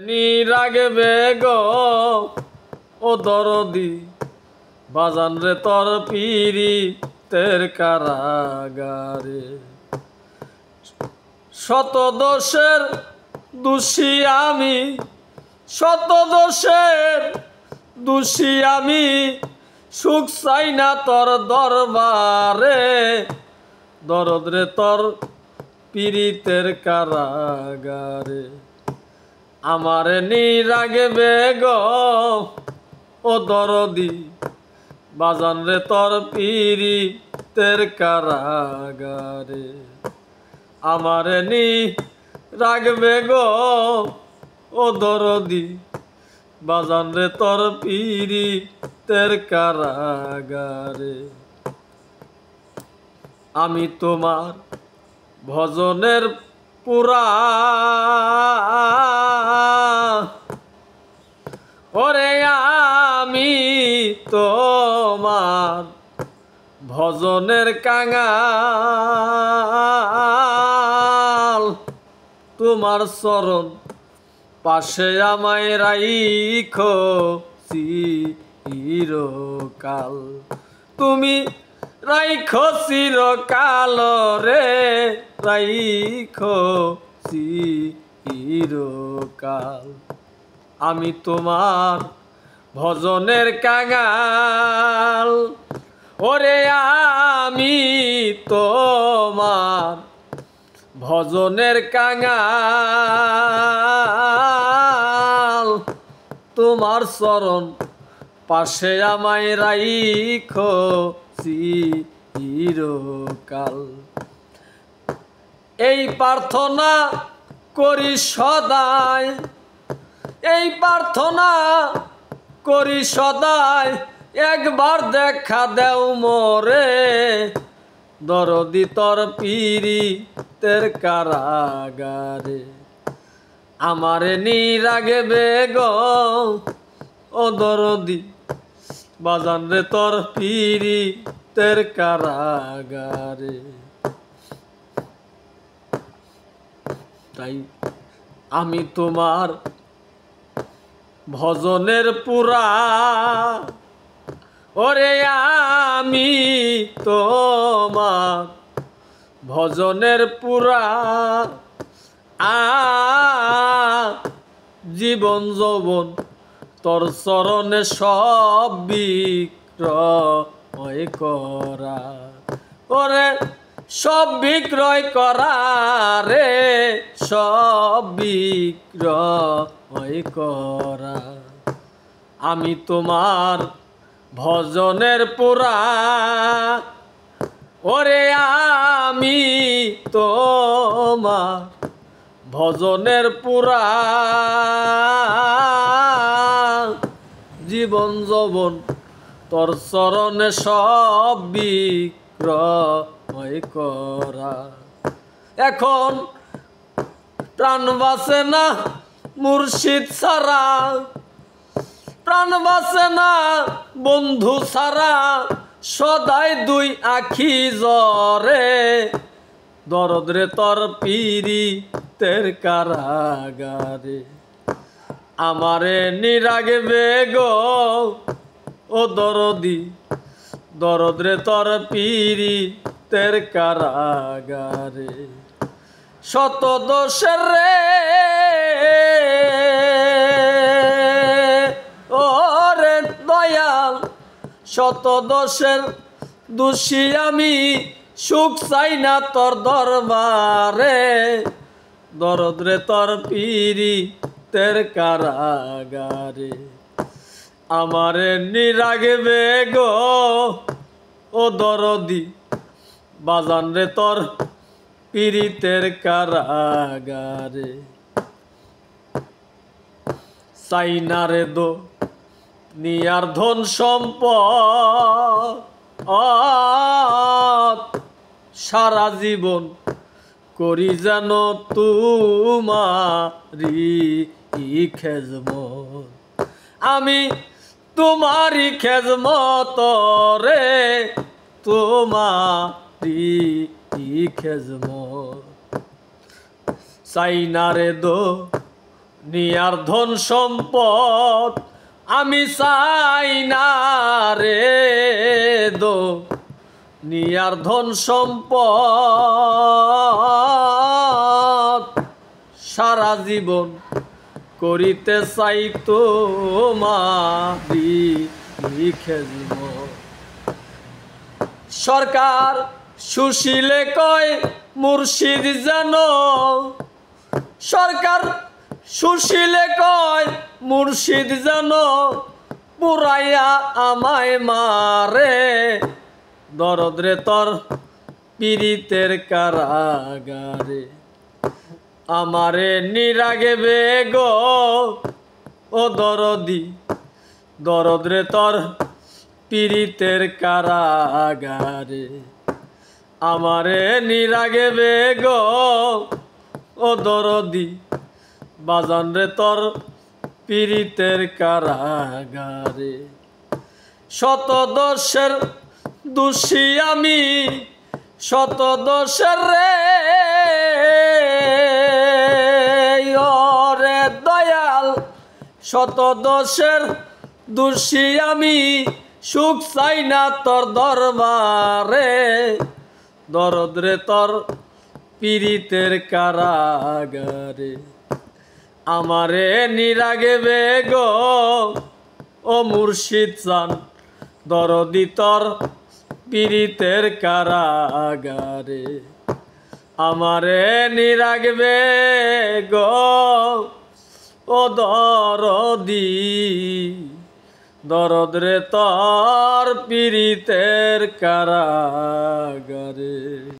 নি রাগবে গো ও দরদি বাজান রে তোর পীড়িতের কারাগারে শত দোষের দোষী আমি শত দোষের দোষী আমি সুখ চাই না তোর দরবারে দরদ রে তোর পীড়িতের কারাগারে আমারে নি রাগবে গো ও দরদি বাজান রে তোর পীড়িতের কারাগারে আমারে নি রাগবে গো ও দরদি বাজান রে তোর পীড়িতের কারাগারে আমি তোমার ভজনের পুরা ওরে আমি তোমার ভজনের কাঙাল তোমার চরণ পাশে আমায় রাইখো চিরকাল তুমি রাইখো চিরকাল রে রাইখো চিরকাল আমি তোমার ভজনের কাঙাল ওরে আমি তোমার ভজনের কাঙাল তোমার চরণ পাশে আমায় রাইখো চিরকাল এই প্রার্থনা করি সদাই এই প্রার্থনা করি সদাই একবার দেখা দেও মোরে দরদি তোর পীড়িতের কারাগারে আমারে নি রাগবে গো ও দরদি বাজান রে তোর পীড়িতের কারাগারে তাই আমি তোমার ভজনের পুরা ওরে আমি তোমার ভজনের পুরা জীবন যৌবন তোর চরণে সব বিক্রয় করা ওরে সব বিক্রয় করা রে সব বিক্রয় করা আমি তোমার ভজনের পুরা ওরে আমি তোমার ভজনের পুরা জীবন যৌবন তোর চরণে সব বিক্রয় করা এখন প্রাণ বাঁচে না মুর্শিদ ছাড়া প্রাণ বাঁচে না বন্ধু ছাড়া সদাই দুই আখি জরে দরদ রে তোর পীড়িতের কারাগারে আমারে নি রাগবে গো ও দরদি দরদ রে তোর পীড়িতের কারাগারে শত দোষের রে ওরে দয়াল শত দোষের দোষী আমি সুখ চাই না তোর দরবারে দরদ রে তোর পীড়িতের কারাগারে আমারে নি রাগবে গো ও দরদি বাজান রে তোর পীড়িতের কারাগারে চাই না রে দো নিয়ার ধন সম্পদ সারা জীবন করি যেন তোমারি খেজমত আমি তোমারি খেজমত রে তোমারি খেজমত চাই না রে দো নিয়ার ধন সম্পদ আমি চাই না রে দো নিয়ার ধন সম্পদ সারা জীবন করিতে চাই তোমারি লিখে জীবন। সরকার সুশীলে কয় মুর্শিদ যেন সরকার সুশীলে কয় মুর্শিদ যেন পুরাইয়া আমায় মারে দরদ রে তোর পীড়িতের কারাগারে আমারে নিরাগে বেগ ও দরদি দরদ রে তোর পীড়িতের কারাগারে আমারে নিরাগে বেগ ও দরদি বাজান রে তোর পীড়িতের কারাগারে। শত দোষের দোষী আমি শত দোষের রে ওরে দয়াল শত দোষের দোষী আমি সুখ চাই না তোর দরবারে দরদ রে তোর পীড়িতের কারাগারে আমারে নিরাগে বেগ ও মুর্শিদ চান দরদি তোর পীড়িতের কারাগারে আমারে নিরাগে বেগ ও দরদি দরদ রে তোর পীড়িতের কারাগারে।